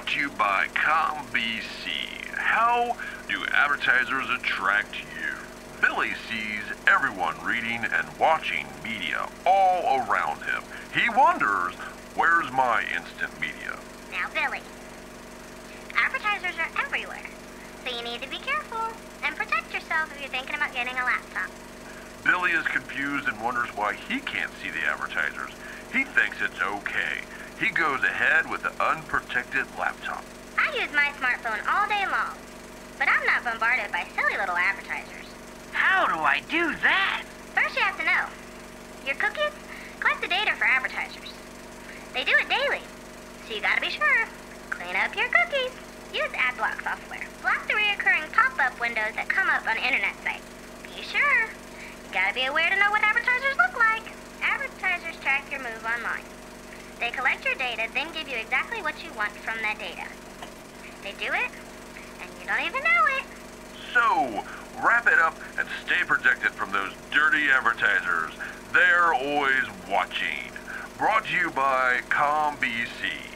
Brought to you by ComBC. How do advertisers attract you? Billy sees everyone reading and watching media all around him. He wonders, where's my instant media? Now, Billy, advertisers are everywhere, so you need to be careful and protect yourself if you're thinking about getting a laptop. Billy is confused and wonders why he can't see the advertisers. He thinks it's okay. He goes ahead with the unprotected laptop. I use my smartphone all day long, but I'm not bombarded by silly little advertisers. How do I do that? First, you have to know, your cookies collect the data for advertisers. They do it daily, so you gotta be sure. Clean up your cookies. Use AdBlock software. Block the reoccurring pop-up windows that come up on internet sites. Be sure. You gotta be aware to know what advertisers look like. Advertisers track your move online. They collect your data, then give you exactly what you want from that data. They do it, and you don't even know it. So, wrap it up and stay protected from those dirty advertisers. They're always watching. Brought to you by ComBC.